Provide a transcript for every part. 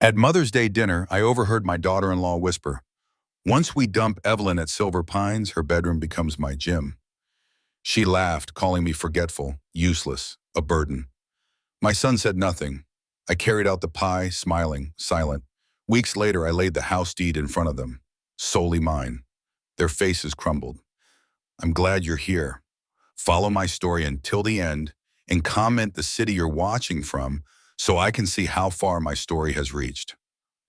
At Mother's Day dinner, I overheard my daughter-in-law whisper, "Once we dump Evelyn at Silver Pines, her bedroom becomes my gym." She laughed, calling me forgetful, useless, a burden. My son said nothing. I carried out the pie, smiling, silent. Weeks later, I laid the house deed in front of them. Solely mine. Their faces crumbled. "I'm glad you're here. Follow my story until the end and comment the city you're watching from so I can see how far my story has reached."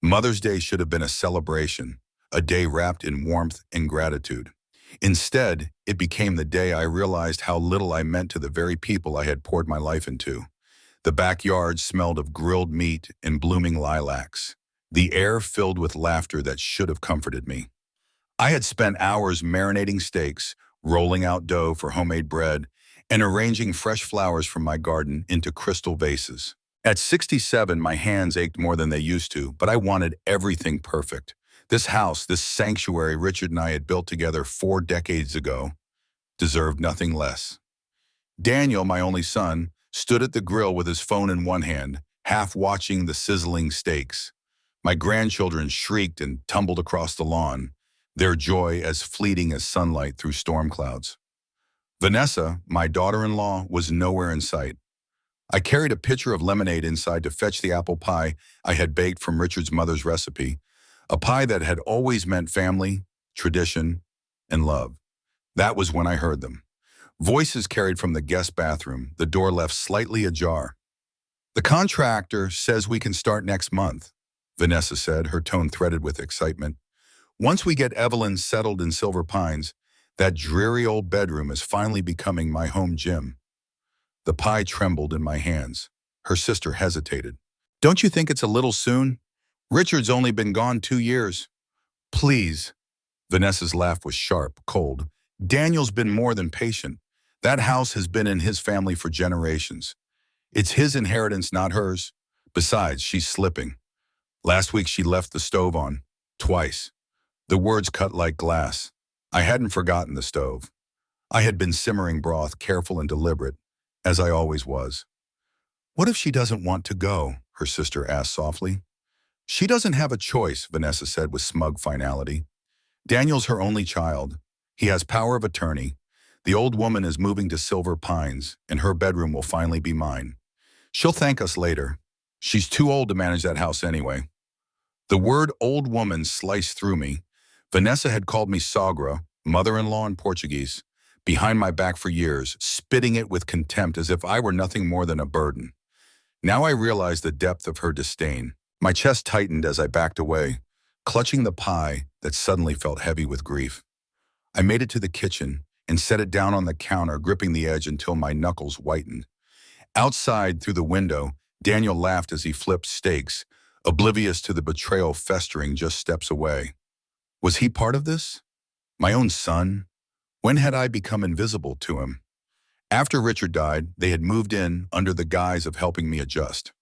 Mother's Day should have been a celebration, a day wrapped in warmth and gratitude. Instead, it became the day I realized how little I meant to the very people I had poured my life into. The backyard smelled of grilled meat and blooming lilacs, the air filled with laughter that should have comforted me. I had spent hours marinating steaks, rolling out dough for homemade bread, and arranging fresh flowers from my garden into crystal vases. At 67, my hands ached more than they used to, but I wanted everything perfect. This house, this sanctuary Richard and I had built together 4 decades ago, deserved nothing less. Daniel, my only son, stood at the grill with his phone in one hand, half watching the sizzling steaks. My grandchildren shrieked and tumbled across the lawn, their joy as fleeting as sunlight through storm clouds. Vanessa, my daughter-in-law, was nowhere in sight. I carried a pitcher of lemonade inside to fetch the apple pie I had baked from Richard's mother's recipe, a pie that had always meant family, tradition, and love. That was when I heard them. Voices carried from the guest bathroom, the door left slightly ajar. "The contractor says we can start next month," Vanessa said, her tone threaded with excitement. "Once we get Evelyn settled in Silver Pines, that dreary old bedroom is finally becoming my home gym." The pie trembled in my hands. Her sister hesitated. "Don't you think it's a little soon? Richard's only been gone 2 years." "Please." Vanessa's laugh was sharp, cold. "Daniel's been more than patient. That house has been in his family for generations. It's his inheritance, not hers. Besides, she's slipping. Last week she left the stove on. Twice." The words cut like glass. I hadn't forgotten the stove. I had been simmering broth, careful and deliberate, as I always was. "What if she doesn't want to go?" her sister asked softly. "She doesn't have a choice," Vanessa said with smug finality. "Daniel's her only child. He has power of attorney. The old woman is moving to Silver Pines, and her bedroom will finally be mine. She'll thank us later. She's too old to manage that house anyway." The word "old woman" sliced through me. Vanessa had called me sogra, mother-in-law in Portuguese, behind my back for years, spitting it with contempt as if I were nothing more than a burden. Now I realized the depth of her disdain. My chest tightened as I backed away, clutching the pie that suddenly felt heavy with grief. I made it to the kitchen and set it down on the counter, gripping the edge until my knuckles whitened. Outside, through the window, Daniel laughed as he flipped steaks, oblivious to the betrayal festering just steps away. Was he part of this? My own son? When had I become invisible to him? After Richard died, they had moved in under the guise of helping me adjust.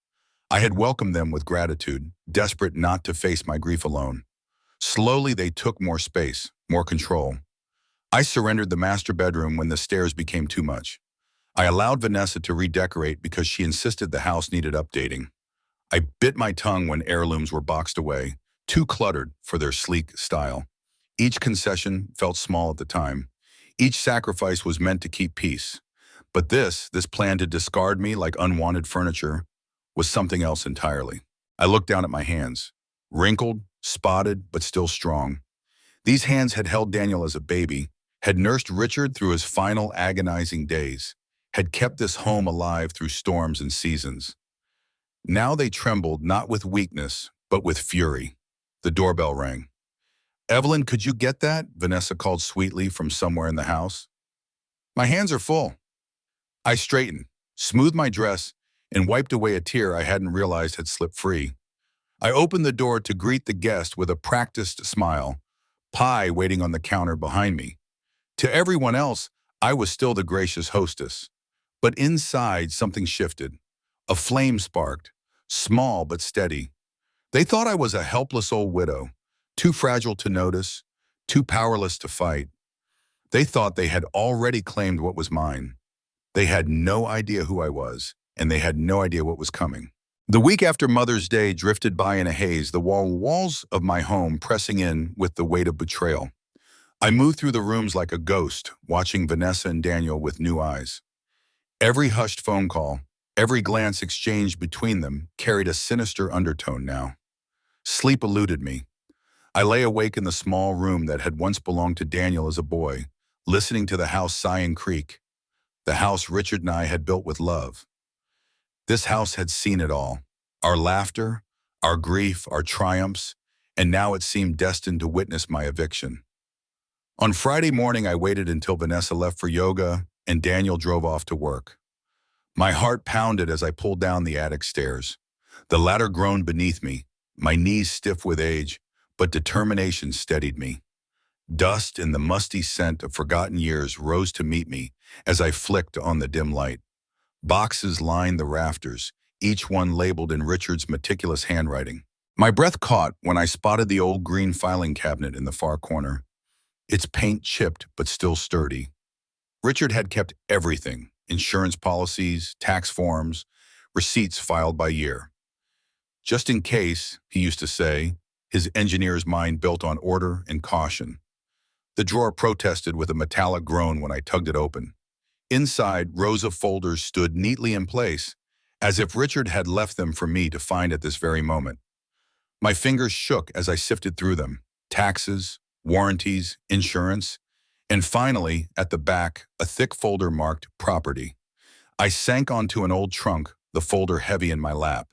I had welcomed them with gratitude, desperate not to face my grief alone. Slowly, they took more space, more control. I surrendered the master bedroom when the stairs became too much. I allowed Vanessa to redecorate because she insisted the house needed updating. I bit my tongue when heirlooms were boxed away, too cluttered for their sleek style. Each concession felt small at the time. Each sacrifice was meant to keep peace. But this plan to discard me like unwanted furniture, was something else entirely. I looked down at my hands, wrinkled, spotted, but still strong. These hands had held Daniel as a baby, had nursed Richard through his final agonizing days, had kept this home alive through storms and seasons. Now they trembled not with weakness, but with fury. The doorbell rang. "Evelyn, could you get that?" Vanessa called sweetly from somewhere in the house. "My hands are full." I straightened, smoothed my dress, and wiped away a tear I hadn't realized had slipped free. I opened the door to greet the guest with a practiced smile, pie waiting on the counter behind me. To everyone else, I was still the gracious hostess. But inside, something shifted. A flame sparked, small but steady. They thought I was a helpless old widow, too fragile to notice, too powerless to fight. They thought they had already claimed what was mine. They had no idea who I was, and they had no idea what was coming. The week after Mother's Day drifted by in a haze, the walls of my home pressing in with the weight of betrayal. I moved through the rooms like a ghost, watching Vanessa and Daniel with new eyes. Every hushed phone call, every glance exchanged between them carried a sinister undertone now. Sleep eluded me. I lay awake in the small room that had once belonged to Daniel as a boy, listening to the house sigh and creak, the house Richard and I had built with love. This house had seen it all, our laughter, our grief, our triumphs, and now it seemed destined to witness my eviction. On Friday morning, I waited until Vanessa left for yoga and Daniel drove off to work. My heart pounded as I pulled down the attic stairs. The ladder groaned beneath me, my knees stiff with age, but determination steadied me. Dust and the musty scent of forgotten years rose to meet me as I flicked on the dim light. Boxes lined the rafters, each one labeled in Richard's meticulous handwriting. My breath caught when I spotted the old green filing cabinet in the far corner, its paint chipped but still sturdy. Richard had kept everything: insurance policies, tax forms, receipts filed by year. Just in case, he used to say, his engineer's mind built on order and caution. The drawer protested with a metallic groan when I tugged it open. Inside, rows of folders stood neatly in place, as if Richard had left them for me to find at this very moment. My fingers shook as I sifted through them: taxes, warranties, insurance, and finally, at the back, a thick folder marked property. I sank onto an old trunk, the folder heavy in my lap.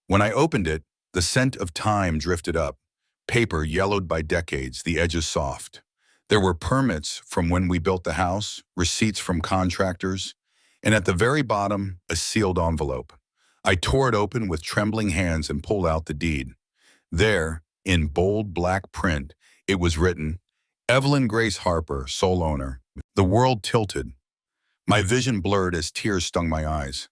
When I opened it, the scent of time drifted up, paper yellowed by decades, the edges soft. There were permits from when we built the house, receipts from contractors, and at the very bottom, a sealed envelope. I tore it open with trembling hands and pulled out the deed. There, in bold black print, it was written, Evelyn Grace Harper, sole owner. The world tilted. My vision blurred as tears stung my eyes.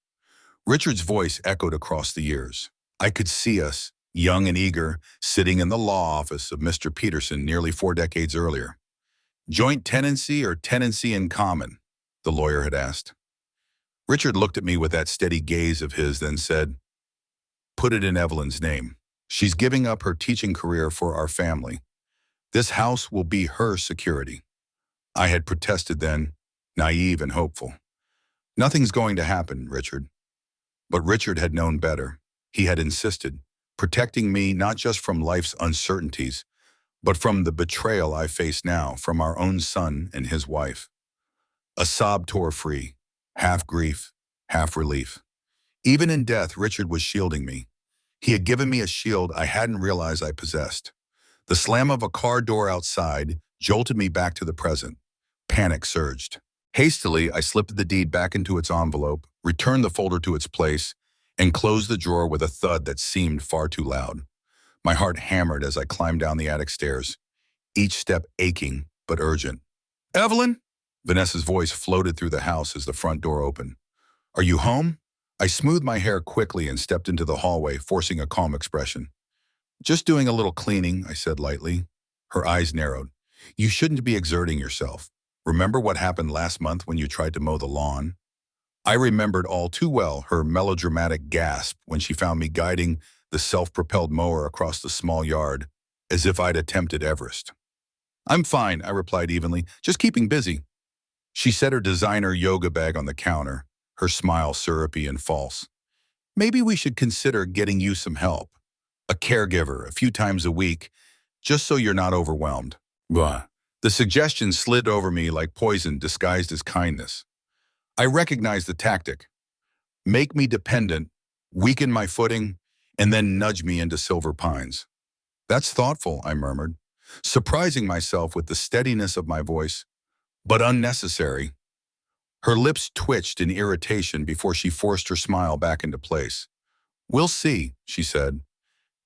Richard's voice echoed across the years. I could see us, young and eager, sitting in the law office of Mr. Peterson nearly 4 decades earlier. Joint tenancy or tenancy in common? The lawyer had asked. Richard looked at me with that steady gaze of his, then said, Put it in Evelyn's name. She's giving up her teaching career for our family. This house will be her security. I had protested then, naive and hopeful. Nothing's going to happen, Richard. But Richard had known better. He had insisted, protecting me not just from life's uncertainties, but from the betrayal I face now from our own son and his wife. A sob tore free, half grief, half relief. Even in death, Richard was shielding me. He had given me a shield I hadn't realized I possessed. The slam of a car door outside jolted me back to the present. Panic surged. Hastily, I slipped the deed back into its envelope, returned the folder to its place, and closed the drawer with a thud that seemed far too loud. My heart hammered as I climbed down the attic stairs, each step aching but urgent. Evelyn? Vanessa's voice floated through the house as the front door opened. Are you home? I smoothed my hair quickly and stepped into the hallway, forcing a calm expression. Just doing a little cleaning, I said lightly. Her eyes narrowed. You shouldn't be exerting yourself. Remember what happened last month when you tried to mow the lawn? I remembered all too well her melodramatic gasp when she found me guiding the self-propelled mower across the small yard, as if I'd attempted Everest. I'm fine, I replied evenly, just keeping busy. She set her designer yoga bag on the counter, her smile syrupy and false. Maybe we should consider getting you some help. A caregiver, a few times a week, just so you're not overwhelmed. Blah. The suggestion slid over me like poison disguised as kindness. I recognized the tactic. Make me dependent, weaken my footing, and then nudge me into Silver Pines. That's thoughtful, I murmured, surprising myself with the steadiness of my voice, but unnecessary. Her lips twitched in irritation before she forced her smile back into place. We'll see, she said.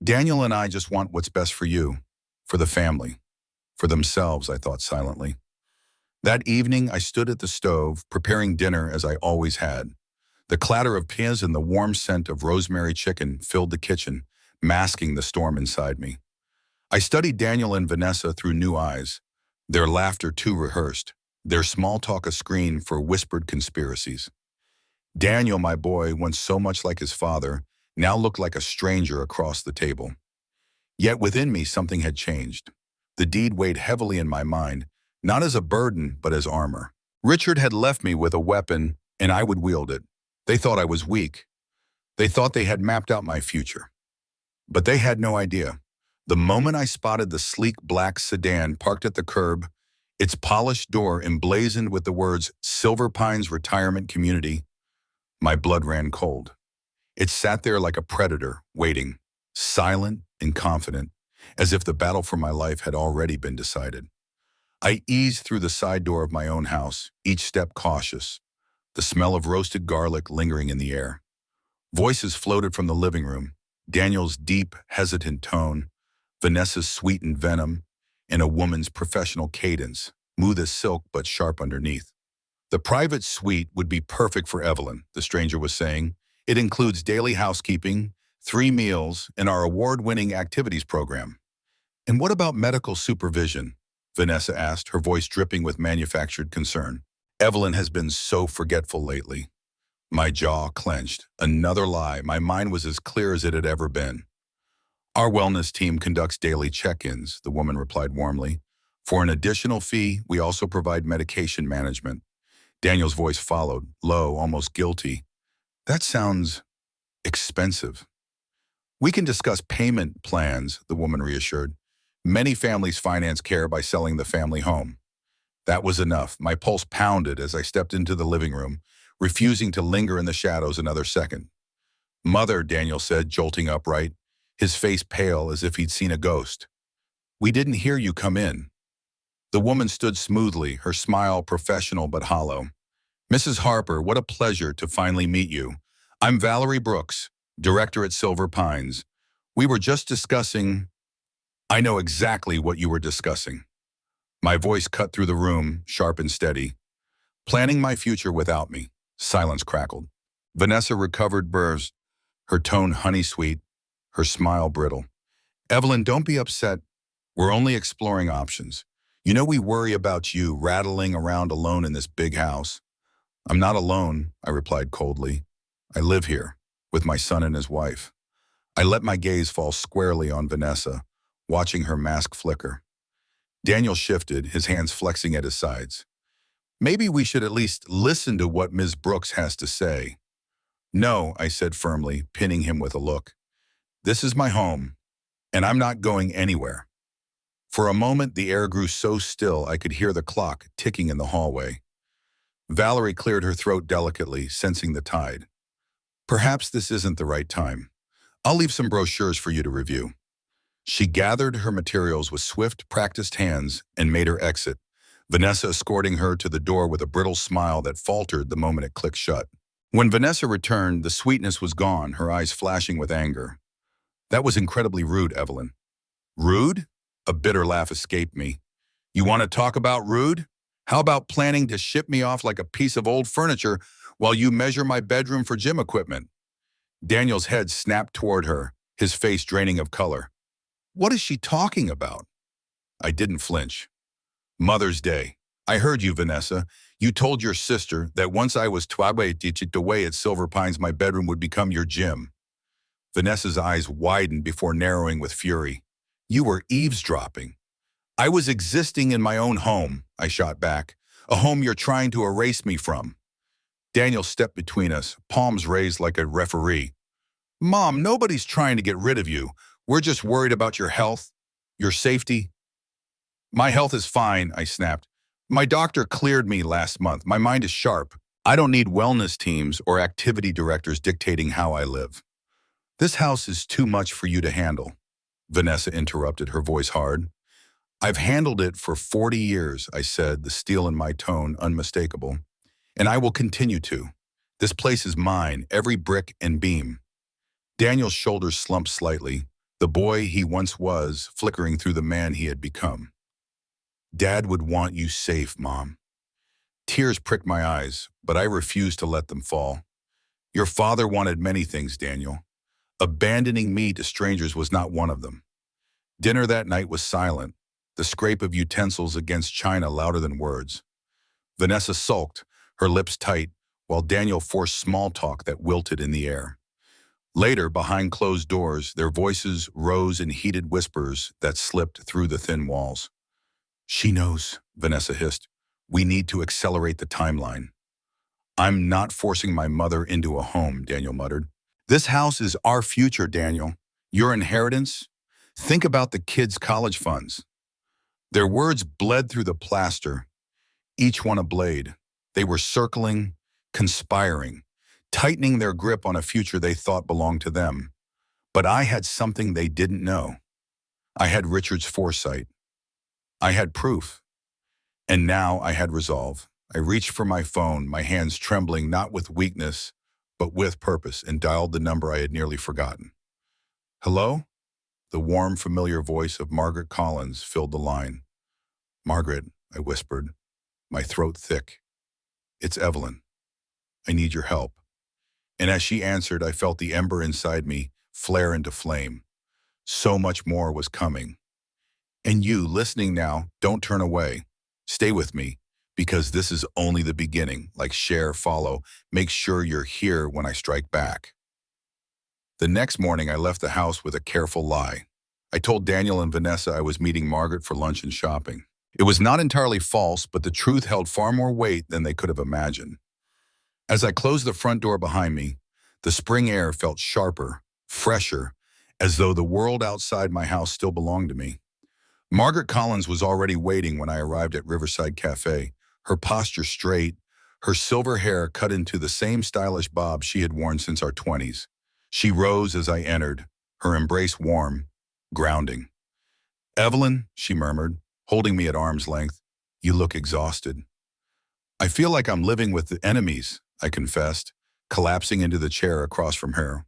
Daniel and I just want what's best for you, for the family, for themselves, I thought silently. That evening, I stood at the stove, preparing dinner as I always had. The clatter of pans and the warm scent of rosemary chicken filled the kitchen, masking the storm inside me. I studied Daniel and Vanessa through new eyes, their laughter too rehearsed, their small talk a screen for whispered conspiracies. Daniel, my boy, once so much like his father, now looked like a stranger across the table. Yet within me something had changed. The deed weighed heavily in my mind, not as a burden, but as armor. Richard had left me with a weapon, and I would wield it. They thought I was weak. They thought they had mapped out my future. But they had no idea. The moment I spotted the sleek black sedan parked at the curb, its polished door emblazoned with the words Silver Pines Retirement Community, my blood ran cold. It sat there like a predator, waiting, silent and confident, as if the battle for my life had already been decided. I eased through the side door of my own house, each step cautious, the smell of roasted garlic lingering in the air. Voices floated from the living room, Daniel's deep, hesitant tone, Vanessa's sweetened venom, and a woman's professional cadence, smooth as silk but sharp underneath. The private suite would be perfect for Evelyn, the stranger was saying. It includes daily housekeeping, 3 meals, and our award-winning activities program. And what about medical supervision? Vanessa asked, her voice dripping with manufactured concern. Evelyn has been so forgetful lately. My jaw clenched. Another lie. My mind was as clear as it had ever been. Our wellness team conducts daily check-ins, the woman replied warmly. For an additional fee, we also provide medication management. Daniel's voice followed, low, almost guilty. That sounds expensive. We can discuss payment plans, the woman reassured. Many families finance care by selling the family home. That was enough. My pulse pounded as I stepped into the living room, refusing to linger in the shadows another second. Mother, Daniel said, jolting upright, his face pale as if he'd seen a ghost. We didn't hear you come in. The woman stood smoothly, her smile professional but hollow. Mrs. Harper, what a pleasure to finally meet you. I'm Valerie Brooks, director at Silver Pines. We were just discussing... I know exactly what you were discussing. My voice cut through the room, sharp and steady. Planning my future without me. Silence crackled. Vanessa recovered burst, her tone honey-sweet, her smile brittle. Evelyn, don't be upset. We're only exploring options. You know we worry about you rattling around alone in this big house. I'm not alone, I replied coldly. I live here, with my son and his wife. I let my gaze fall squarely on Vanessa, watching her mask flicker. Daniel shifted, his hands flexing at his sides. Maybe we should at least listen to what Ms. Brooks has to say. No, I said firmly, pinning him with a look. This is my home, and I'm not going anywhere. For a moment, the air grew so still I could hear the clock ticking in the hallway. Valerie cleared her throat delicately, sensing the tide. Perhaps this isn't the right time. I'll leave some brochures for you to review. She gathered her materials with swift, practiced hands and made her exit, Vanessa escorting her to the door with a brittle smile that faltered the moment it clicked shut. When Vanessa returned, the sweetness was gone, her eyes flashing with anger. That was incredibly rude, Evelyn. Rude? A bitter laugh escaped me. You want to talk about rude? How about planning to ship me off like a piece of old furniture while you measure my bedroom for gym equipment? Daniel's head snapped toward her, his face draining of color. What is she talking about? I didn't flinch. Mother's Day. I heard you, Vanessa. You told your sister that once I was away at Silver Pines, my bedroom would become your gym. Vanessa's eyes widened before narrowing with fury. You were eavesdropping. I was existing in my own home, I shot back, a home you're trying to erase me from. Daniel stepped between us, palms raised like a referee. Mom, nobody's trying to get rid of you. We're just worried about your health, your safety. My health is fine, I snapped. My doctor cleared me last month. My mind is sharp. I don't need wellness teams or activity directors dictating how I live. This house is too much for you to handle, Vanessa interrupted, her voice hard. I've handled it for 40 years, I said, the steel in my tone unmistakable. And I will continue to. This place is mine, every brick and beam. Daniel's shoulders slumped slightly, the boy he once was flickering through the man he had become. Dad would want you safe, Mom. Tears pricked my eyes, but I refused to let them fall. Your father wanted many things, Daniel. Abandoning me to strangers was not one of them. Dinner that night was silent, the scrape of utensils against china louder than words. Vanessa sulked, her lips tight, while Daniel forced small talk that wilted in the air. Later, behind closed doors, their voices rose in heated whispers that slipped through the thin walls. She knows, Vanessa hissed. We need to accelerate the timeline. I'm not forcing my mother into a home, Daniel muttered. This house is our future, Daniel. Your inheritance? Think about the kids' college funds. Their words bled through the plaster, each one a blade. They were circling, conspiring, tightening their grip on a future they thought belonged to them. But I had something they didn't know. I had Richard's foresight. I had proof. And now I had resolve. I reached for my phone, my hands trembling not with weakness, but with purpose, and dialed the number I had nearly forgotten. Hello? The warm, familiar voice of Margaret Collins filled the line. Margaret, I whispered, my throat thick. It's Evelyn. I need your help. And as she answered, I felt the ember inside me flare into flame. So much more was coming. And you, listening now, don't turn away. Stay with me, because this is only the beginning. Like, share, follow. Make sure you're here when I strike back. The next morning, I left the house with a careful lie. I told Daniel and Vanessa I was meeting Margaret for lunch and shopping. It was not entirely false, but the truth held far more weight than they could have imagined. As I closed the front door behind me, the spring air felt sharper, fresher, as though the world outside my house still belonged to me. Margaret Collins was already waiting when I arrived at Riverside Cafe, her posture straight, her silver hair cut into the same stylish bob she had worn since our 20s. She rose as I entered, her embrace warm, grounding. Evelyn, she murmured, holding me at arm's length, you look exhausted. I feel like I'm living with the enemies, I confessed, collapsing into the chair across from her.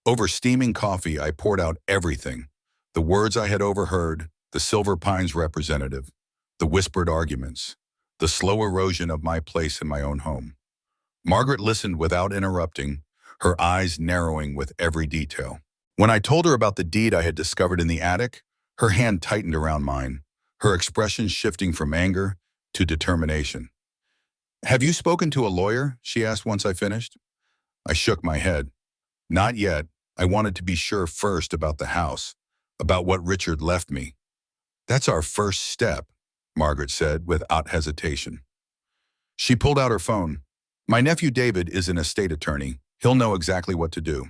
Over steaming coffee, I poured out everything, the words I had overheard, the Silver Pines representative, the whispered arguments, the slow erosion of my place in my own home. Margaret listened without interrupting, her eyes narrowing with every detail. When I told her about the deed I had discovered in the attic, her hand tightened around mine, her expression shifting from anger to determination. Have you spoken to a lawyer? She asked once I finished. I shook my head. Not yet. I wanted to be sure first about the house, about what Richard left me. That's our first step, Margaret said without hesitation. She pulled out her phone. My nephew David is an estate attorney. He'll know exactly what to do.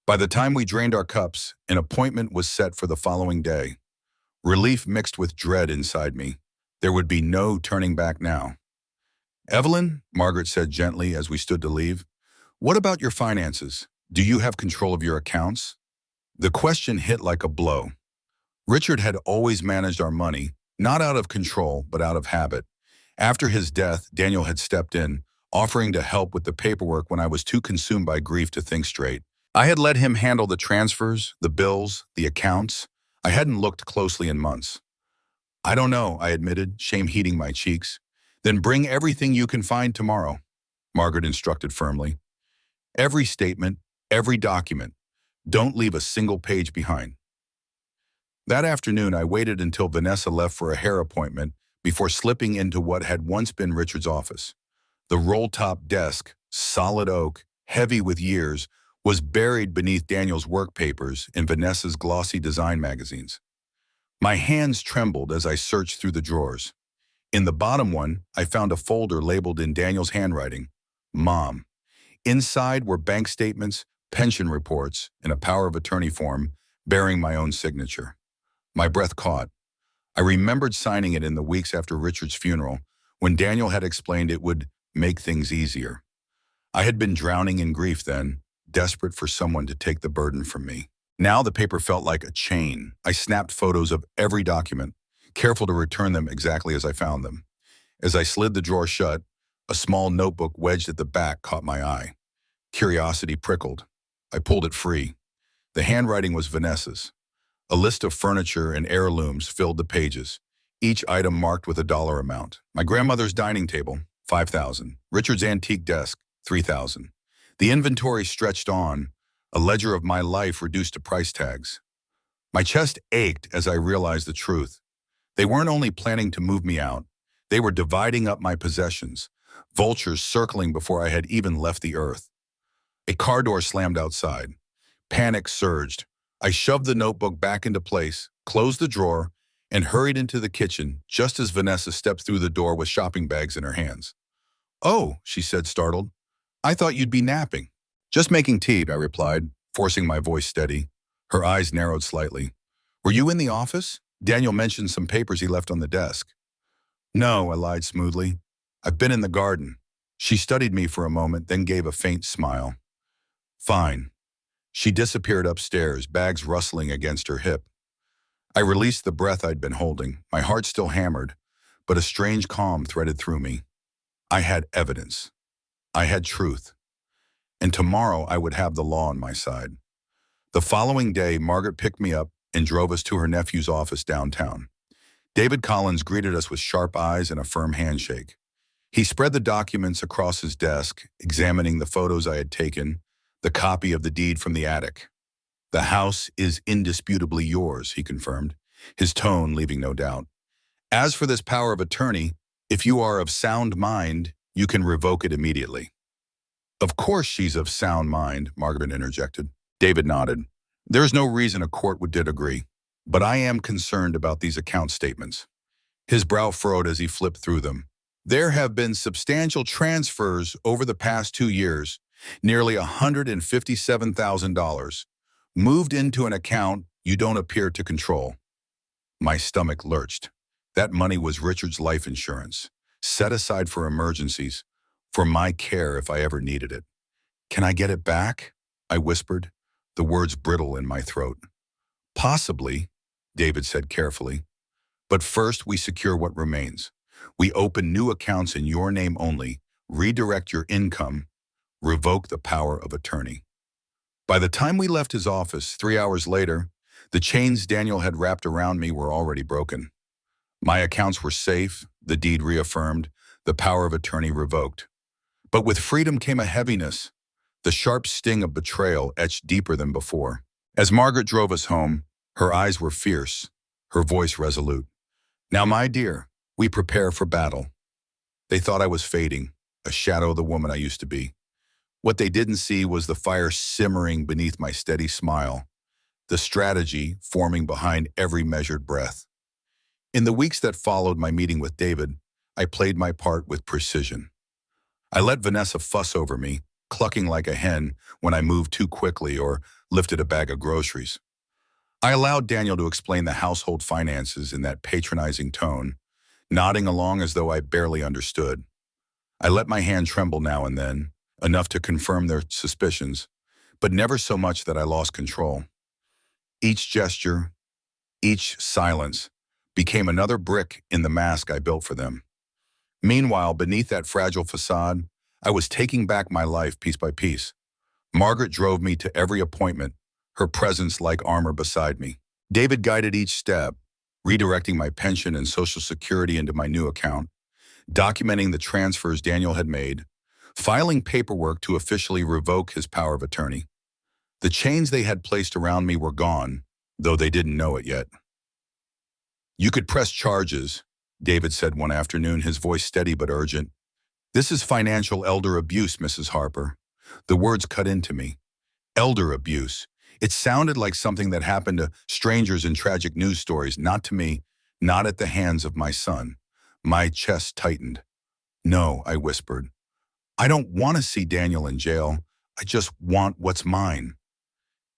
By the time we drained our cups, an appointment was set for the following day. Relief mixed with dread inside me. There would be no turning back now. Evelyn, Margaret said gently as we stood to leave, what about your finances? Do you have control of your accounts? The question hit like a blow. Richard had always managed our money, not out of control, but out of habit. After his death, Daniel had stepped in, offering to help with the paperwork when I was too consumed by grief to think straight. I had let him handle the transfers, the bills, the accounts. I hadn't looked closely in months. I don't know, I admitted, shame heating my cheeks. Then bring everything you can find tomorrow, Margaret instructed firmly. Every statement, every document. Don't leave a single page behind. That afternoon, I waited until Vanessa left for a hair appointment before slipping into what had once been Richard's office. The roll-top desk, solid oak, heavy with years, was buried beneath Daniel's work papers in Vanessa's glossy design magazines. My hands trembled as I searched through the drawers. In the bottom one, I found a folder labeled in Daniel's handwriting, Mom. Inside were bank statements, pension reports, and a power of attorney form bearing my own signature. My breath caught. I remembered signing it in the weeks after Richard's funeral, when Daniel had explained it would make things easier. I had been drowning in grief then, desperate for someone to take the burden from me. Now the paper felt like a chain. I snapped photos of every document, careful to return them exactly as I found them. As I slid the drawer shut, a small notebook wedged at the back caught my eye. Curiosity prickled. I pulled it free. The handwriting was Vanessa's. A list of furniture and heirlooms filled the pages, each item marked with a dollar amount. My grandmother's dining table, $5,000. Richard's antique desk, $3,000. The inventory stretched on, a ledger of my life reduced to price tags. My chest ached as I realized the truth. They weren't only planning to move me out, they were dividing up my possessions, vultures circling before I had even left the earth. A car door slammed outside. Panic surged. I shoved the notebook back into place, closed the drawer, and hurried into the kitchen just as Vanessa stepped through the door with shopping bags in her hands. "Oh," she said, startled. "I thought you'd be napping." "Just making tea," I replied, forcing my voice steady. Her eyes narrowed slightly. "Were you in the office? Daniel mentioned some papers he left on the desk." "No," I lied smoothly. "I've been in the garden." She studied me for a moment, then gave a faint smile. "Fine." She disappeared upstairs, bags rustling against her hip. I released the breath I'd been holding, my heart still hammered, but a strange calm threaded through me. I had evidence. I had truth. And tomorrow I would have the law on my side. The following day, Margaret picked me up and drove us to her nephew's office downtown. David Collins greeted us with sharp eyes and a firm handshake. He spread the documents across his desk, examining the photos I had taken, the copy of the deed from the attic. "The house is indisputably yours," he confirmed, his tone leaving no doubt. "As for this power of attorney, if you are of sound mind, you can revoke it immediately." "Of course she's of sound mind," Margaret interjected. David nodded. "There's no reason a court would disagree, but I am concerned about these account statements." His brow furrowed as he flipped through them. "There have been substantial transfers over the past 2 years, nearly $157,000, moved into an account you don't appear to control." My stomach lurched. That money was Richard's life insurance, set aside for emergencies, for my care if I ever needed it. "Can I get it back?" I whispered, the words brittle in my throat. "Possibly," David said carefully. "But first we secure what remains. We open new accounts in your name only, redirect your income, revoke the power of attorney." By the time we left his office, 3 hours later, the chains Daniel had wrapped around me were already broken. My accounts were safe, the deed reaffirmed, the power of attorney revoked. But with freedom came a heaviness, the sharp sting of betrayal etched deeper than before. As Margaret drove us home, her eyes were fierce, her voice resolute. "Now, my dear, we prepare for battle." They thought I was fading, a shadow of the woman I used to be. What they didn't see was the fire simmering beneath my steady smile, the strategy forming behind every measured breath. In the weeks that followed my meeting with David, I played my part with precision. I let Vanessa fuss over me, clucking like a hen when I moved too quickly or lifted a bag of groceries. I allowed Daniel to explain the household finances in that patronizing tone, nodding along as though I barely understood. I let my hand tremble now and then, enough to confirm their suspicions, but never so much that I lost control. Each gesture, each silence, became another brick in the mask I built for them. Meanwhile, beneath that fragile facade, I was taking back my life piece by piece. Margaret drove me to every appointment, her presence like armor beside me. David guided each step, redirecting my pension and Social Security into my new account, documenting the transfers Daniel had made, filing paperwork to officially revoke his power of attorney. The chains they had placed around me were gone, though they didn't know it yet. "You could press charges," David said one afternoon, his voice steady but urgent. "This is financial elder abuse, Mrs. Harper." The words cut into me. Elder abuse. It sounded like something that happened to strangers in tragic news stories, not to me, not at the hands of my son. My chest tightened. "No," I whispered. "I don't want to see Daniel in jail. I just want what's mine."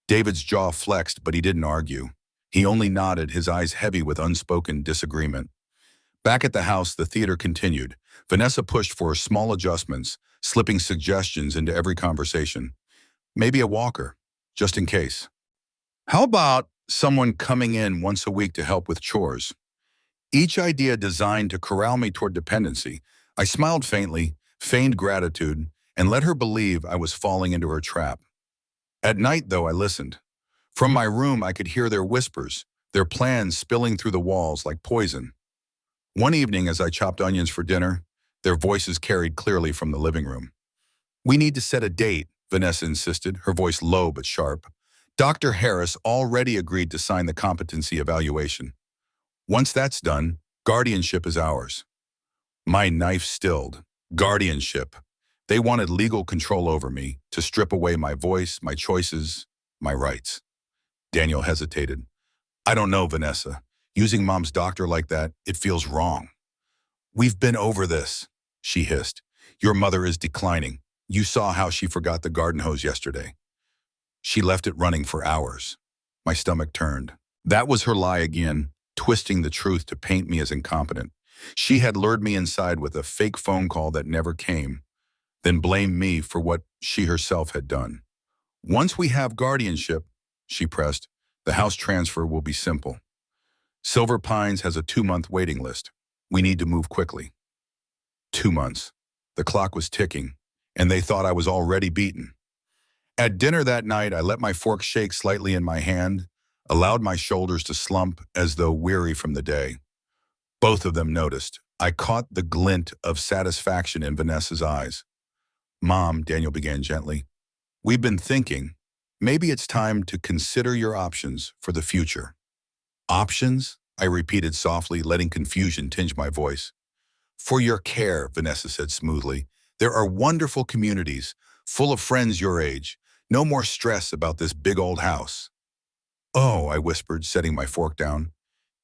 David's jaw flexed, but he didn't argue. He only nodded, his eyes heavy with unspoken disagreement. Back at the house, the theater continued. Vanessa pushed for small adjustments, slipping suggestions into every conversation. Maybe a walker, just in case. How about someone coming in once a week to help with chores? Each idea designed to corral me toward dependency. I smiled faintly, feigned gratitude, and let her believe I was falling into her trap. At night, though, I listened. From my room, I could hear their whispers, their plans spilling through the walls like poison. One evening, as I chopped onions for dinner, their voices carried clearly from the living room. "We need to set a date," Vanessa insisted, her voice low but sharp. "Dr. Harris already agreed to sign the competency evaluation. Once that's done, guardianship is ours." My knife stilled. Guardianship. They wanted legal control over me, to strip away my voice, my choices, My rights. Daniel hesitated. I don't know, Vanessa. Using Mom's doctor like that, it feels wrong. We've been over this, she hissed. Your mother is declining. You saw how she forgot the garden hose yesterday. She left it running for hours. My stomach turned. That was her lie again, twisting the truth to paint me as incompetent. She had lured me inside with a fake phone call that never came, then blamed me for what she herself had done. Once we have guardianship, she pressed, the house transfer will be simple. Silver Pines has a 2-month waiting list. We need to move quickly. 2 months. The clock was ticking, and they thought I was already beaten. At dinner that night, I let my fork shake slightly in my hand, allowed my shoulders to slump as though weary from the day. Both of them noticed. I caught the glint of satisfaction in Vanessa's eyes. Mom, Daniel began gently, we've been thinking, maybe it's time to consider your options for the future. Options? I repeated softly, letting confusion tinge my voice. For your care, Vanessa said smoothly. There are wonderful communities, full of friends your age. No more stress about this big old house. Oh, I whispered, setting my fork down.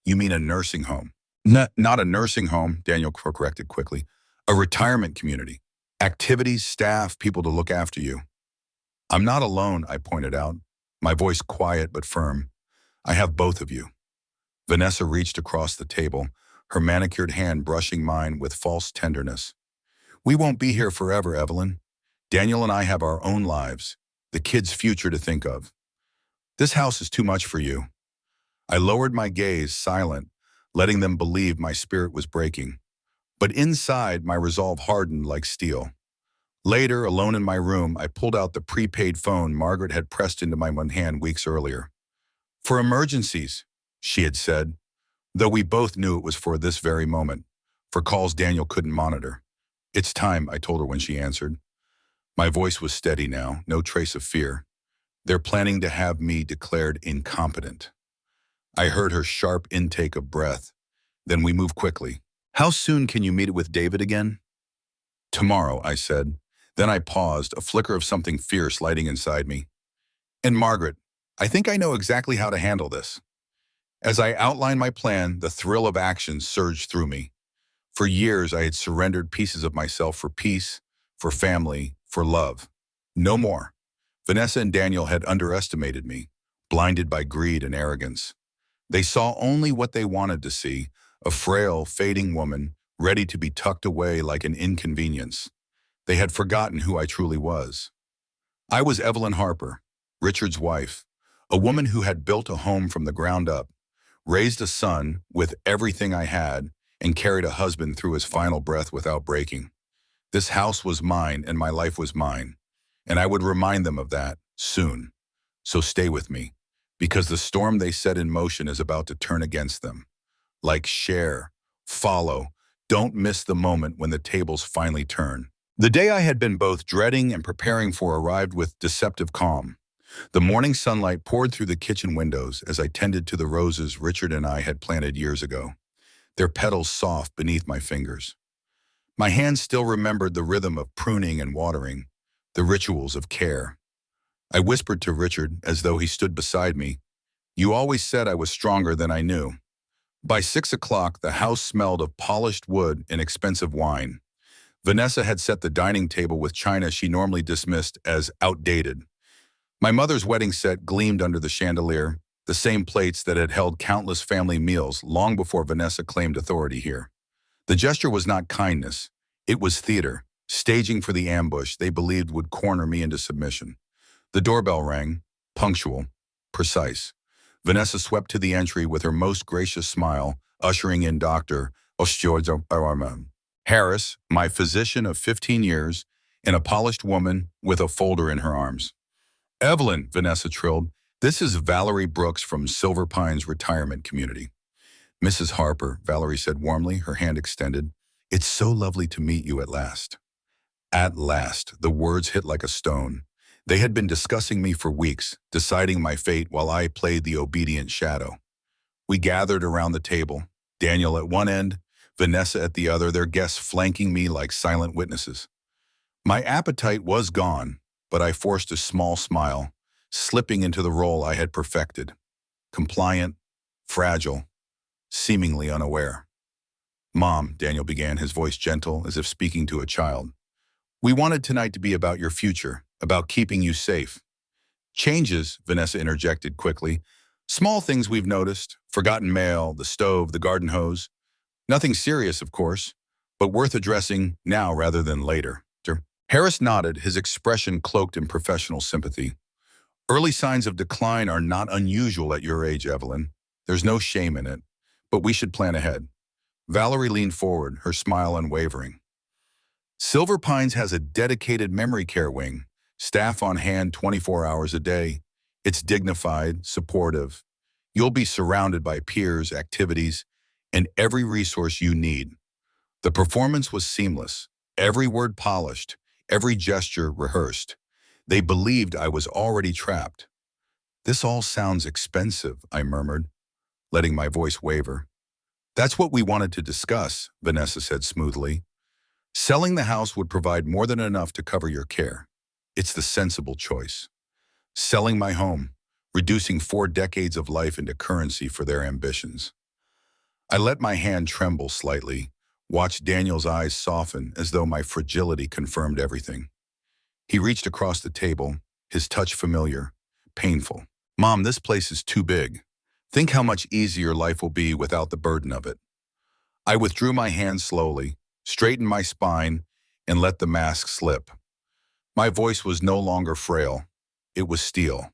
You mean a nursing home? Not a nursing home, Daniel corrected quickly. A retirement community. Activities, staff, people to look after you. I'm not alone, I pointed out, my voice quiet but firm. I have both of you. Vanessa reached across the table, her manicured hand brushing mine with false tenderness. We won't be here forever, Evelyn. Daniel and I have our own lives, the kids' future to think of. This house is too much for you. I lowered my gaze, silent, letting them believe my spirit was breaking. But inside, my resolve hardened like steel. Later, alone in my room, I pulled out the prepaid phone Margaret had pressed into my one hand weeks earlier. For emergencies, she had said, though we both knew it was for this very moment, for calls Daniel couldn't monitor. It's time, I told her when she answered. My voice was steady now, no trace of fear. They're planning to have me declared incompetent. I heard her sharp intake of breath. Then we moved quickly. How soon can you meet with David again? Tomorrow, I said. Then I paused, a flicker of something fierce lighting inside me. And Margaret, I think I know exactly how to handle this. As I outlined my plan, the thrill of action surged through me. For years, I had surrendered pieces of myself for peace, for family, for love. No more. Vanessa and Daniel had underestimated me, blinded by greed and arrogance. They saw only what they wanted to see, a frail, fading woman, ready to be tucked away like an inconvenience. They had forgotten who I truly was. I was Evelyn Harper, Richard's wife, a woman who had built a home from the ground up, raised a son with everything I had, and carried a husband through his final breath without breaking. This house was mine and my life was mine, and I would remind them of that soon. So stay with me, because the storm they set in motion is about to turn against them. Like share, follow, don't miss the moment when the tables finally turn. The day I had been both dreading and preparing for arrived with deceptive calm. The morning sunlight poured through the kitchen windows as I tended to the roses Richard and I had planted years ago, their petals soft beneath my fingers. My hands still remembered the rhythm of pruning and watering, the rituals of care. I whispered to Richard as though he stood beside me, "You always said I was stronger than I knew." By 6 o'clock, the house smelled of polished wood and expensive wine. Vanessa had set the dining table with china she normally dismissed as outdated. My mother's wedding set gleamed under the chandelier, the same plates that had held countless family meals long before Vanessa claimed authority here. The gesture was not kindness. It was theater, staging for the ambush they believed would corner me into submission. The doorbell rang, punctual, precise. Vanessa swept to the entry with her most gracious smile, ushering in Dr. Harris, my physician of 15 years, and a polished woman with a folder in her arms. "Evelyn," Vanessa trilled, "this is Valerie Brooks from Silver Pines Retirement Community." "Mrs. Harper," Valerie said warmly, her hand extended. "It's so lovely to meet you at last." At last, the words hit like a stone. They had been discussing me for weeks, deciding my fate while I played the obedient shadow. We gathered around the table, Daniel at one end, Vanessa at the other, their guests flanking me like silent witnesses. My appetite was gone, but I forced a small smile, slipping into the role I had perfected. Compliant, fragile, seemingly unaware. "Mom," Daniel began, his voice gentle, as if speaking to a child. "We wanted tonight to be about your future, about keeping you safe." "Changes," Vanessa interjected quickly. "Small things we've noticed. Forgotten mail, the stove, the garden hose. Nothing serious, of course, but worth addressing now rather than later." Harris nodded, his expression cloaked in professional sympathy. "Early signs of decline are not unusual at your age, Evelyn. There's no shame in it, but we should plan ahead." Valerie leaned forward, her smile unwavering. "Silver Pines has a dedicated memory care wing, staff on hand 24 hours a day. It's dignified, supportive. You'll be surrounded by peers, activities, and every resource you need." The performance was seamless, every word polished, every gesture rehearsed. They believed I was already trapped. "This all sounds expensive," I murmured, letting my voice waver. "That's what we wanted to discuss," Vanessa said smoothly. "Selling the house would provide more than enough to cover your care. It's the sensible choice. Selling my home, reducing 4 decades of life into currency for their ambitions." I let my hand tremble slightly, watched Daniel's eyes soften as though my fragility confirmed everything. He reached across the table, his touch familiar, painful. "Mom, this place is too big. Think how much easier life will be without the burden of it." I withdrew my hand slowly, straightened my spine, and let the mask slip. My voice was no longer frail. It was steel.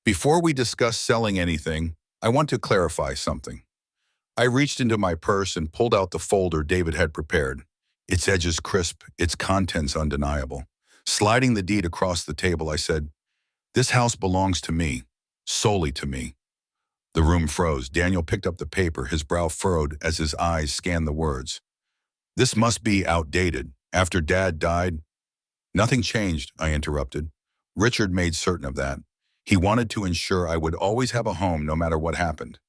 "Before we discuss selling anything, I want to clarify something." I reached into my purse and pulled out the folder David had prepared. Its edges crisp, its contents undeniable. Sliding the deed across the table, I said, "This house belongs to me, solely to me." The room froze. Daniel picked up the paper, his brow furrowed as his eyes scanned the words. "This must be outdated. After Dad died—" "Nothing changed," I interrupted. "Richard made certain of that. He wanted to ensure I would always have a home no matter what happened."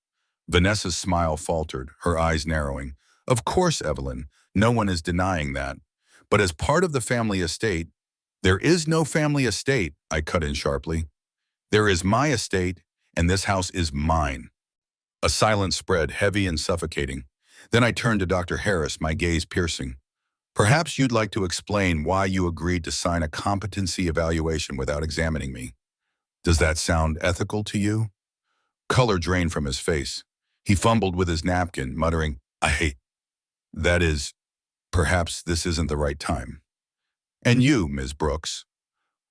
Vanessa's smile faltered, her eyes narrowing. "Of course, Evelyn. No one is denying that. But as part of the family estate—" "There is no family estate," I cut in sharply. "There is my estate, and this house is mine." A silence spread, heavy and suffocating. Then I turned to Dr. Harris, my gaze piercing. "Perhaps you'd like to explain why you agreed to sign a competency evaluation without examining me. Does that sound ethical to you?" Color drained from his face. He fumbled with his napkin, muttering, That is, perhaps this isn't the right time." "And you, Ms. Brooks?"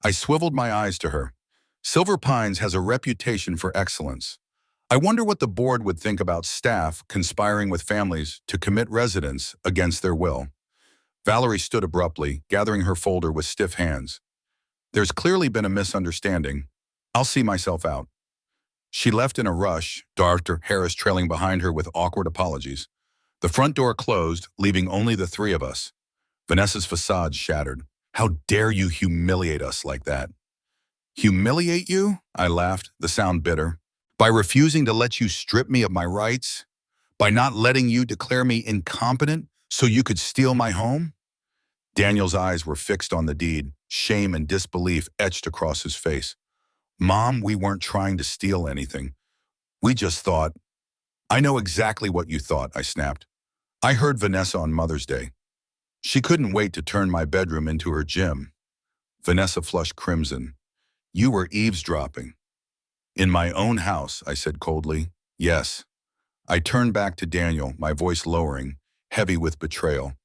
I swiveled my eyes to her. "Silver Pines has a reputation for excellence. I wonder what the board would think about staff conspiring with families to commit residents against their will." Valerie stood abruptly, gathering her folder with stiff hands. "There's clearly been a misunderstanding. I'll see myself out." She left in a rush, Dr. Harris trailing behind her with awkward apologies. The front door closed, leaving only the three of us. Vanessa's facade shattered. "How dare you humiliate us like that?" "Humiliate you?" I laughed, the sound bitter. "By refusing to let you strip me of my rights? By not letting you declare me incompetent so you could steal my home?" Daniel's eyes were fixed on the deed, shame and disbelief etched across his face. "Mom, we weren't trying to steal anything. We just thought—" "I know exactly what you thought," I snapped. "I heard Vanessa on Mother's Day. She couldn't wait to turn my bedroom into her gym." Vanessa flushed crimson. "You were eavesdropping." "In my own house," I said coldly. "Yes." I turned back to Daniel, my voice lowering, heavy with betrayal.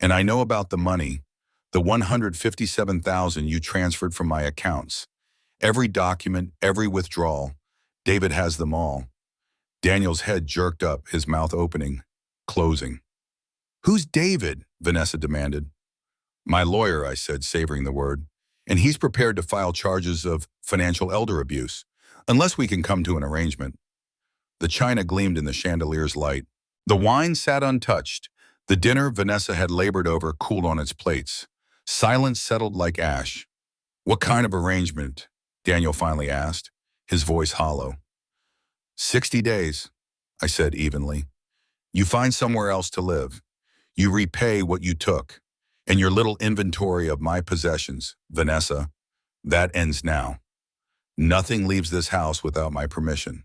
"And I know about the money, the $157,000 you transferred from my accounts. Every document, every withdrawal. David has them all." Daniel's head jerked up, his mouth opening, closing. "Who's David?" Vanessa demanded. "My lawyer," I said, savoring the word. "And he's prepared to file charges of financial elder abuse, unless we can come to an arrangement." The china gleamed in the chandelier's light. The wine sat untouched. The dinner Vanessa had labored over cooled on its plates. Silence settled like ash. "What kind of arrangement?" Daniel finally asked, his voice hollow. 60 days, I said evenly. "You find somewhere else to live. You repay what you took. And your little inventory of my possessions, Vanessa, that ends now." Nothing leaves this house without my permission.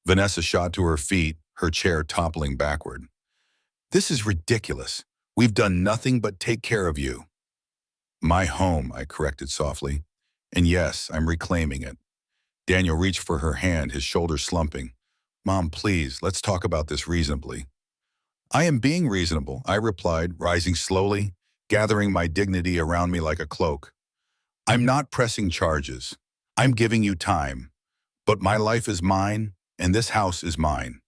Vanessa shot to her feet, her chair toppling backward. This is ridiculous. We've done nothing but take care of you. My home, I corrected softly. And yes, I'm reclaiming it. Daniel reached for her hand, his shoulders slumping. Mom, please, let's talk about this reasonably. I am being reasonable, I replied, rising slowly, gathering my dignity around me like a cloak. I'm not pressing charges. I'm giving you time. But my life is mine, and this house is mine.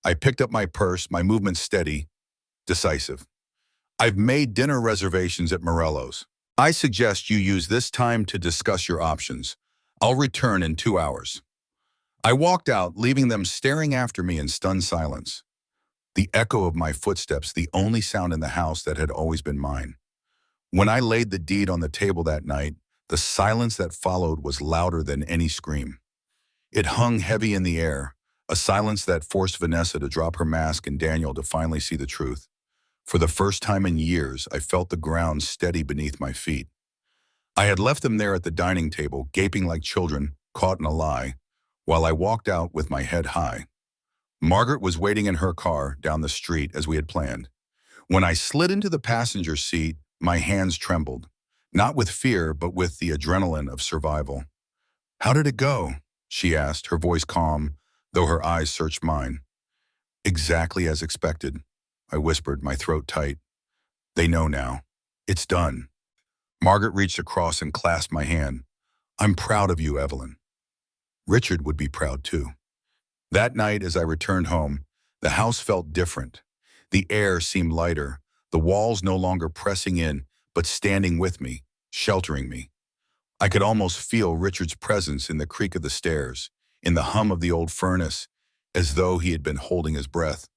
I picked up my purse, my movement steady, decisive. I've made dinner reservations at Morello's. I suggest you use this time to discuss your options. I'll return in 2 hours. I walked out, leaving them staring after me in stunned silence. The echo of my footsteps, the only sound in the house that had always been mine. When I laid the deed on the table that night, the silence that followed was louder than any scream. It hung heavy in the air, a silence that forced Vanessa to drop her mask and Daniel to finally see the truth. For the first time in years, I felt the ground steady beneath my feet. I had left them there at the dining table, gaping like children, caught in a lie, while I walked out with my head high. Margaret was waiting in her car down the street as we had planned. When I slid into the passenger seat, my hands trembled, not with fear, but with the adrenaline of survival. How did it go? She asked, her voice calm, though her eyes searched mine. Exactly as expected, I whispered, my throat tight. They know now. It's done. Margaret reached across and clasped my hand. I'm proud of you, Evelyn. Richard would be proud too. That night, as I returned home, the house felt different. The air seemed lighter, the walls no longer pressing in, but standing with me, sheltering me. I could almost feel Richard's presence in the creak of the stairs, in the hum of the old furnace, as though he had been holding his breath,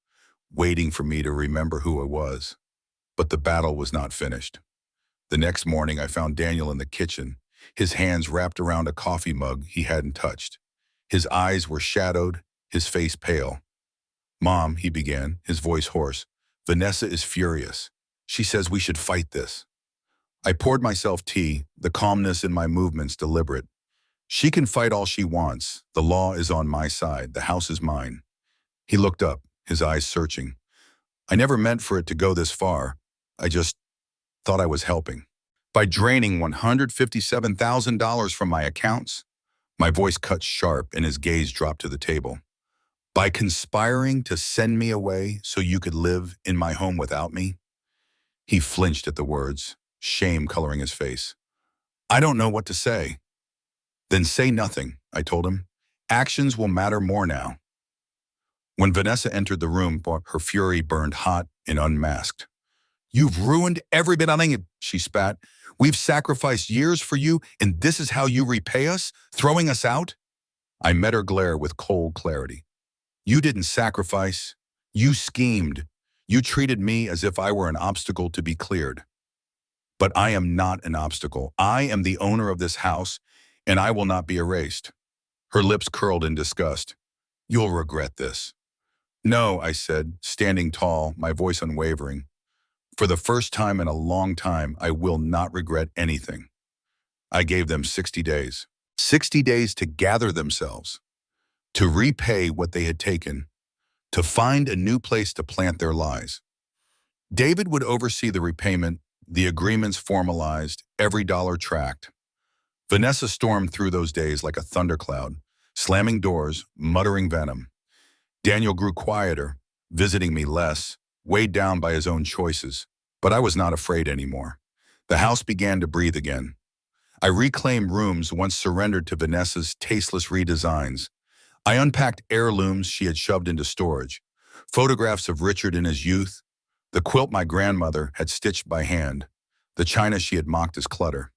waiting for me to remember who I was. But the battle was not finished. The next morning, I found Daniel in the kitchen, his hands wrapped around a coffee mug he hadn't touched. His eyes were shadowed, his face pale. Mom, he began, his voice hoarse, Vanessa is furious. She says we should fight this. I poured myself tea, the calmness in my movements deliberate. She can fight all she wants. The law is on my side. The house is mine. He looked up, his eyes searching. I never meant for it to go this far. I just thought I was helping. By draining $157,000 from my accounts, my voice cut sharp and his gaze dropped to the table. By conspiring to send me away so you could live in my home without me? He flinched at the words, shame coloring his face. I don't know what to say. Then say nothing, I told him. Actions will matter more now. When Vanessa entered the room, her fury burned hot and unmasked. You've ruined every bit of it, she spat. We've sacrificed years for you, and this is how you repay us, throwing us out? I met her glare with cold clarity. You didn't sacrifice. You schemed. You treated me as if I were an obstacle to be cleared. But I am not an obstacle. I am the owner of this house, and I will not be erased. Her lips curled in disgust. You'll regret this. No, I said, standing tall, my voice unwavering. For the first time in a long time, I will not regret anything. I gave them 60 days. 60 days to gather themselves, to repay what they had taken, to find a new place to plant their lies. David would oversee the repayment, the agreements formalized, every dollar tracked. Vanessa stormed through those days like a thundercloud, slamming doors, muttering venom. Daniel grew quieter, visiting me less, weighed down by his own choices. But I was not afraid anymore. The house began to breathe again. I reclaimed rooms once surrendered to Vanessa's tasteless redesigns. I unpacked heirlooms she had shoved into storage, photographs of Richard in his youth, the quilt my grandmother had stitched by hand, the china she had mocked as clutter.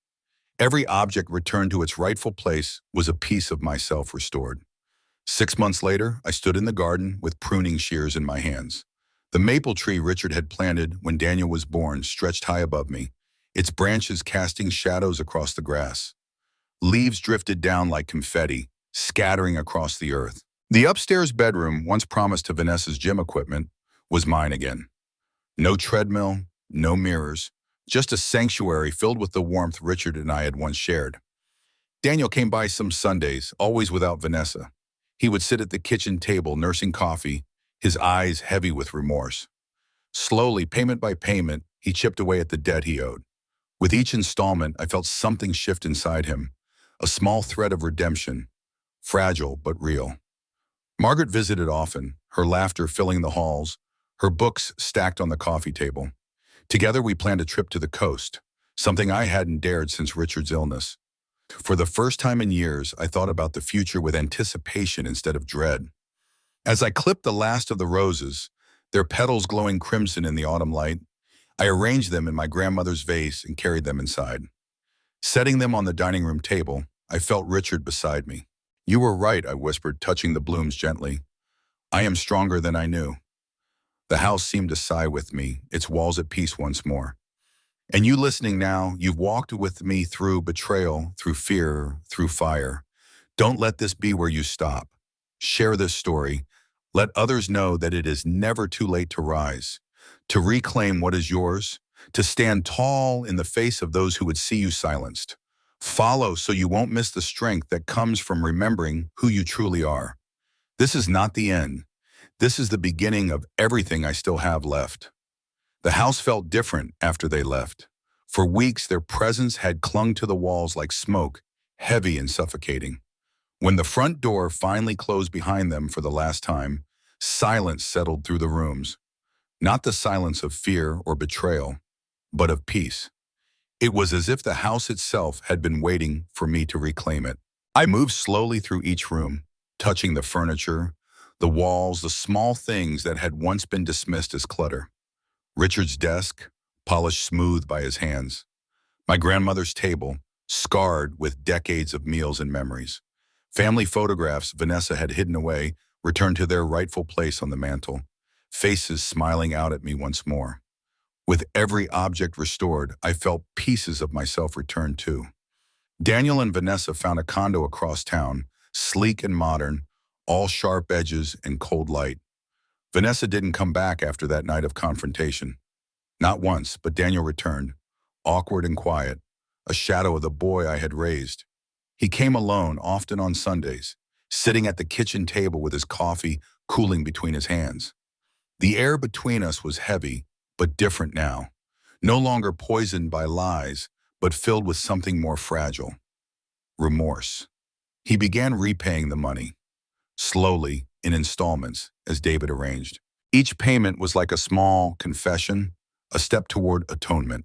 Every object returned to its rightful place was a piece of myself restored. 6 months later, I stood in the garden with pruning shears in my hands. The maple tree Richard had planted when Daniel was born stretched high above me, its branches casting shadows across the grass. Leaves drifted down like confetti, scattering across the earth. The upstairs bedroom, once promised to Vanessa's gym equipment, was mine again. No treadmill, no mirrors, just a sanctuary filled with the warmth Richard and I had once shared. Daniel came by some Sundays, always without Vanessa. He would sit at the kitchen table nursing coffee, his eyes heavy with remorse. Slowly, payment by payment, he chipped away at the debt he owed. With each installment, I felt something shift inside him, a small thread of redemption, fragile but real. Margaret visited often, her laughter filling the halls, her books stacked on the coffee table. Together we planned a trip to the coast, something I hadn't dared since Richard's illness. For the first time in years, I thought about the future with anticipation instead of dread. As I clipped the last of the roses, their petals glowing crimson in the autumn light, I arranged them in my grandmother's vase and carried them inside. Setting them on the dining room table, I felt Richard beside me. "You were right," I whispered, touching the blooms gently. "I am stronger than I knew." The house seemed to sigh with me, its walls at peace once more. And you listening now, you've walked with me through betrayal, through fear, through fire. Don't let this be where you stop. Share this story. Let others know that it is never too late to rise, to reclaim what is yours, to stand tall in the face of those who would see you silenced. Follow so you won't miss the strength that comes from remembering who you truly are. This is not the end. This is the beginning of everything I still have left. The house felt different after they left. For weeks, their presence had clung to the walls like smoke, heavy and suffocating. When the front door finally closed behind them for the last time, silence settled through the rooms. Not the silence of fear or betrayal, but of peace. It was as if the house itself had been waiting for me to reclaim it. I moved slowly through each room, touching the furniture, the walls, the small things that had once been dismissed as clutter. Richard's desk, polished smooth by his hands. My grandmother's table, scarred with decades of meals and memories. Family photographs Vanessa had hidden away returned to their rightful place on the mantel, faces smiling out at me once more. With every object restored, I felt pieces of myself return too. Daniel and Vanessa found a condo across town, sleek and modern, all sharp edges and cold light. Vanessa didn't come back after that night of confrontation. Not once, but Daniel returned, awkward and quiet, a shadow of the boy I had raised. He came alone, often on Sundays, sitting at the kitchen table with his coffee cooling between his hands. The air between us was heavy, but different now. No longer poisoned by lies, but filled with something more fragile. Remorse. He began repaying the money, slowly, in installments, as David arranged. Each payment was like a small confession, a step toward atonement.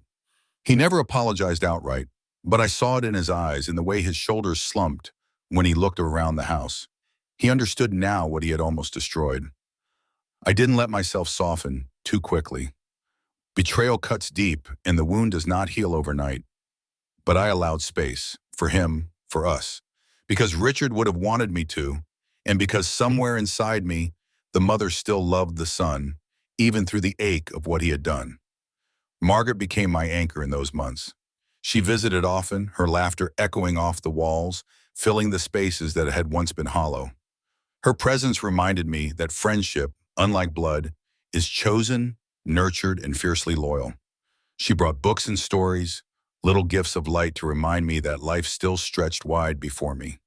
He never apologized outright, but I saw it in his eyes, in the way his shoulders slumped when he looked around the house. He understood now what he had almost destroyed. I didn't let myself soften too quickly. Betrayal cuts deep, and the wound does not heal overnight. But I allowed space, for him, for us, because Richard would have wanted me to, and because somewhere inside me, the mother still loved the son, even through the ache of what he had done. Margaret became my anchor in those months. She visited often, her laughter echoing off the walls, filling the spaces that had once been hollow. Her presence reminded me that friendship, unlike blood, is chosen, nurtured, and fiercely loyal. She brought books and stories, little gifts of light to remind me that life still stretched wide before me.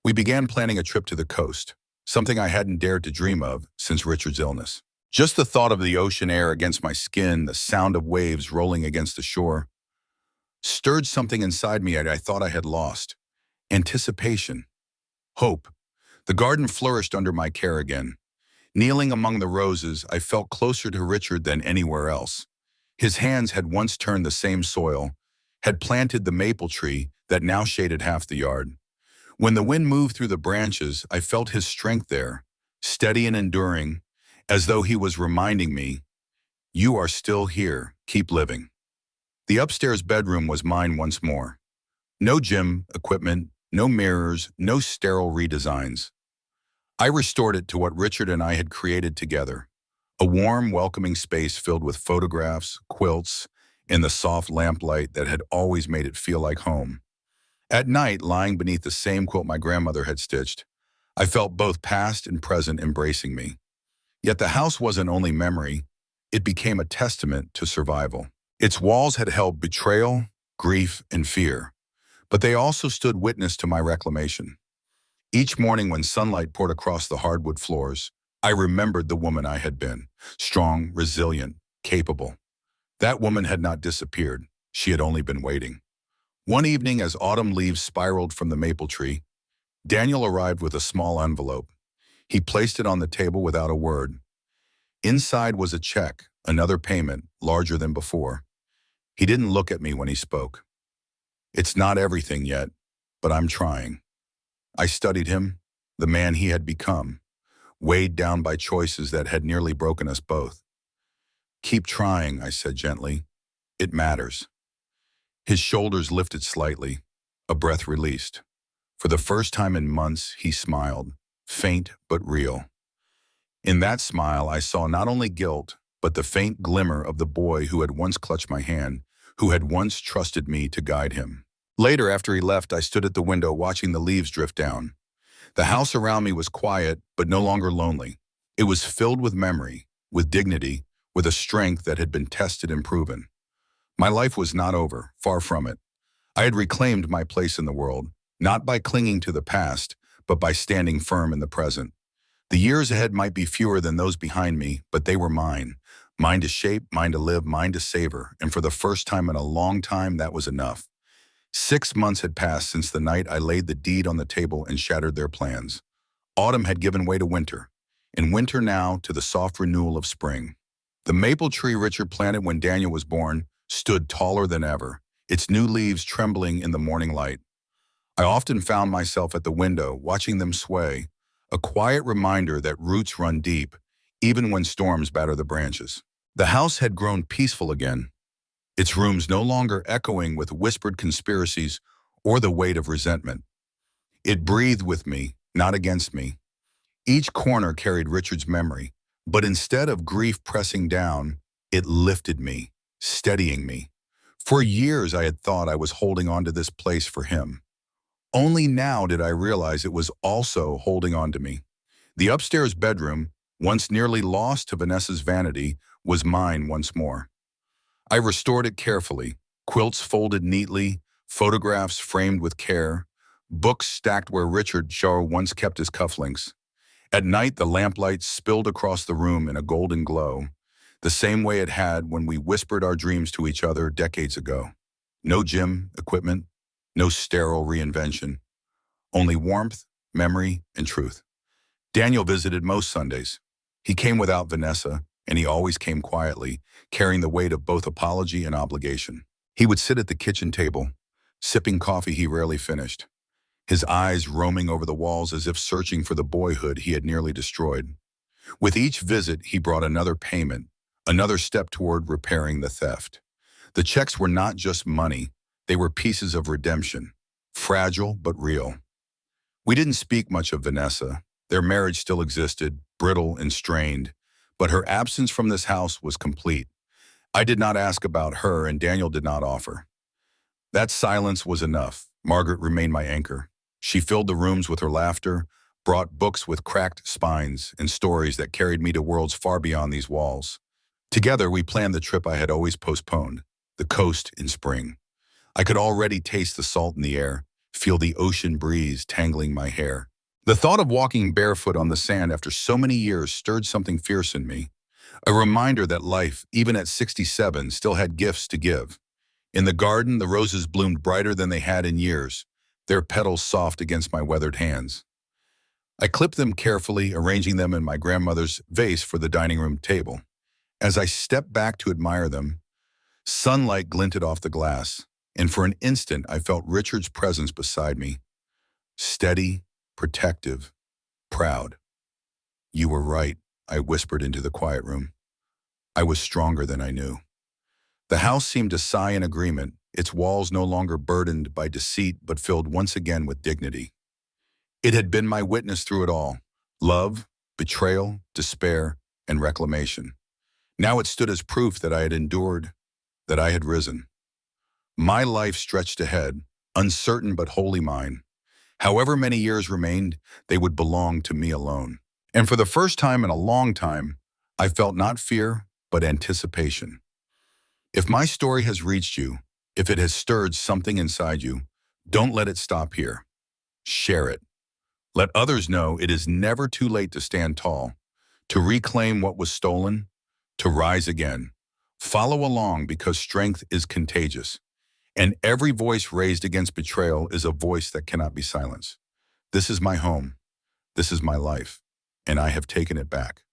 We began planning a trip to the coast, something I hadn't dared to dream of since Richard's illness. Just the thought of the ocean air against my skin, the sound of waves rolling against the shore, stirred something inside me I thought I had lost. Anticipation. Hope. The garden flourished under my care again. Kneeling among the roses, I felt closer to Richard than anywhere else. His hands had once turned the same soil, had planted the maple tree that now shaded half the yard. When the wind moved through the branches, I felt his strength there, steady and enduring, as though he was reminding me, "You are still here, keep living." The upstairs bedroom was mine once more. No gym equipment, no mirrors, no sterile redesigns. I restored it to what Richard and I had created together, a warm, welcoming space filled with photographs, quilts, and the soft lamplight that had always made it feel like home. At night, lying beneath the same quilt my grandmother had stitched, I felt both past and present embracing me. Yet the house wasn't only memory, it became a testament to survival. Its walls had held betrayal, grief, and fear, But they also stood witness to my reclamation. Each morning when sunlight poured across the hardwood floors, I remembered the woman I had been, strong, resilient, capable. That woman had not disappeared. She had only been waiting. One evening, as autumn leaves spiraled from the maple tree, Daniel arrived with a small envelope. He placed it on the table without a word. Inside was a check, another payment, larger than before. He didn't look at me when he spoke. "It's not everything yet, but I'm trying." I studied him, the man he had become, weighed down by choices that had nearly broken us both. "Keep trying," I said gently. "It matters." His shoulders lifted slightly, a breath released. For the first time in months, he smiled, faint but real. In that smile, I saw not only guilt, but the faint glimmer of the boy who had once clutched my hand, who had once trusted me to guide him. Later, after he left, I stood at the window watching the leaves drift down. The house around me was quiet, but no longer lonely. It was filled with memory, with dignity, with a strength that had been tested and proven. My life was not over, far from it. I had reclaimed my place in the world, not by clinging to the past, but by standing firm in the present. The years ahead might be fewer than those behind me, but they were mine. Mine to shape, mine to live, mine to savor, and for the first time in a long time, that was enough. 6 months had passed since the night I laid the deed on the table and shattered their plans. Autumn had given way to winter, and winter now to the soft renewal of spring. The maple tree Richard planted when Daniel was born stood taller than ever, its new leaves trembling in the morning light. I often found myself at the window, watching them sway, a quiet reminder that roots run deep, even when storms batter the branches. The house had grown peaceful again, its rooms no longer echoing with whispered conspiracies or the weight of resentment. It breathed with me, not against me. Each corner carried Richard's memory, but instead of grief pressing down, it lifted me, steadying me. For years I had thought I was holding on to this place for him. Only now did I realize it was also holding on to me. The upstairs bedroom, once nearly lost to Vanessa's vanity, was mine once more. I restored it carefully, quilts folded neatly, photographs framed with care, books stacked where Richard Shaw once kept his cufflinks. At night, the lamplight spilled across the room in a golden glow, the same way it had when we whispered our dreams to each other decades ago. No gym equipment, no sterile reinvention, only warmth, memory, and truth. Daniel visited most Sundays. He came without Vanessa, and he always came quietly, carrying the weight of both apology and obligation. He would sit at the kitchen table, sipping coffee he rarely finished, his eyes roaming over the walls as if searching for the boyhood he had nearly destroyed. With each visit, he brought another payment, another step toward repairing the theft. The checks were not just money, they were pieces of redemption, fragile but real. We didn't speak much of Vanessa. Their marriage still existed, brittle and strained, but her absence from this house was complete. I did not ask about her, and Daniel did not offer. That silence was enough. Margaret remained my anchor. She filled the rooms with her laughter, brought books with cracked spines, and stories that carried me to worlds far beyond these walls. Together, we planned the trip I had always postponed, the coast in spring. I could already taste the salt in the air, feel the ocean breeze tangling my hair. The thought of walking barefoot on the sand after so many years stirred something fierce in me, a reminder that life, even at 67, still had gifts to give. In the garden, the roses bloomed brighter than they had in years, their petals soft against my weathered hands. I clipped them carefully, arranging them in my grandmother's vase for the dining room table. As I stepped back to admire them, sunlight glinted off the glass, and for an instant I felt Richard's presence beside me. Steady, protective, proud. "You were right," I whispered into the quiet room. I was stronger than I knew. The house seemed to sigh in agreement, its walls no longer burdened by deceit but filled once again with dignity. It had been my witness through it all: love, betrayal, despair, and reclamation. Now it stood as proof that I had endured, that I had risen. My life stretched ahead, uncertain but wholly mine. However many years remained, they would belong to me alone. And for the first time in a long time, I felt not fear, but anticipation. If my story has reached you, if it has stirred something inside you, Don't let it stop here. Share it. Let others know it is never too late to stand tall, to reclaim what was stolen, to rise again. Follow along because strength is contagious, and every voice raised against betrayal is a voice that cannot be silenced. This is my home. This is my life, and I have taken it back.